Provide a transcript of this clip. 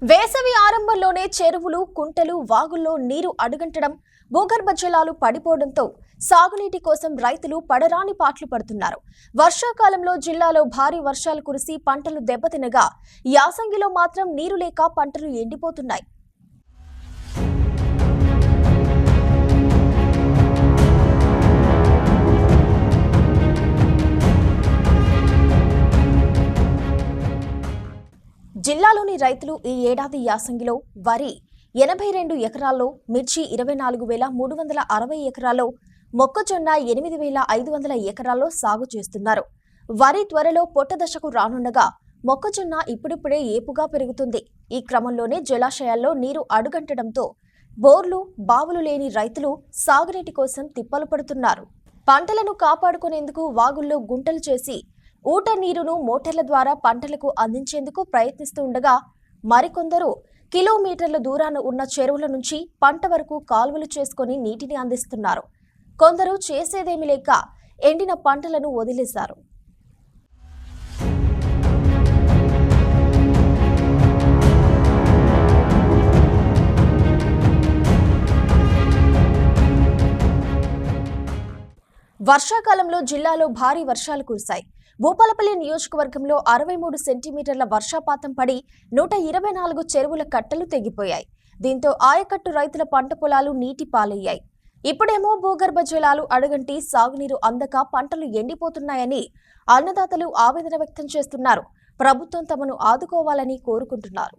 వేసవి ఆరంభంలోనే చెరువులు, కుంటలు, వాగుల్లో నీరు అడుగంటడం, భూగర్భ జలాలు పడిపోవడంతో సాగునీటి కోసం రైతులు పడరాని పాట్లు పడుతున్నారు. వర్షాకాలంలో జిల్లాలో భారీ వర్షాలు కురిసి పంటలు దెబ్బతినగా యాసంగిలో మాత్రం నీరు లేక పంటలు ఎండిపోతున్నాయి. జిల్లాలోని రైతులు ఈ ఏడాది యాసంగిలో వరి 82 ఎకరాల్లో, మిర్చి 24,360 ఎకరాల్లో, మొక్కజొన్న 8,500 ఎకరాల్లో సాగు చేస్తున్నారు. వరి త్వరలో పొట్ట దశకు రానుండగా మొక్కజొన్న ఇప్పుడిప్పుడే ఏపుగా పెరుగుతుంది. ఈ క్రమంలోనే జలాశయాల్లో నీరు అడుగంటడంతో బోర్లు, బావులు లేని రైతులు సాగునీటి కోసం తిప్పలు పడుతున్నారు. పంటలను కాపాడుకునేందుకు వాగుల్లో గుంటలు చేసి ఊట నీరును మోటార్ల ద్వారా పంటలకు అందించేందుకు ప్రయత్నిస్తుండగా మరికొందరు కిలోమీటర్ల దూరాన ఉన్న చెరువుల నుంచి పంట వరకు కాల్వలు చేసుకుని నీటిని అందిస్తున్నారు. కొందరు చేసేదేమీ లేక ఎండిన పంటలను వదిలేశారు. వర్షాకాలంలో జిల్లాలో భారీ వర్షాలు కురిశాయి. భూపాలపల్లి నియోజకవర్గంలో 63 సెంటీమీటర్ల వర్షపాతం పడి 124 చెరువుల కట్టలు తెగిపోయాయి. దీంతో ఆయకట్టు రైతుల పంట పొలాలు నీటి పాలయ్యాయి. ఇప్పుడేమో భూగర్భ జలాలు అడుగంటి సాగునీరు అందక పంటలు ఎండిపోతున్నాయని అన్నదాతలు ఆవేదన వ్యక్తం చేస్తున్నారు. ప్రభుత్వం తమను ఆదుకోవాలని కోరుకుంటున్నారు.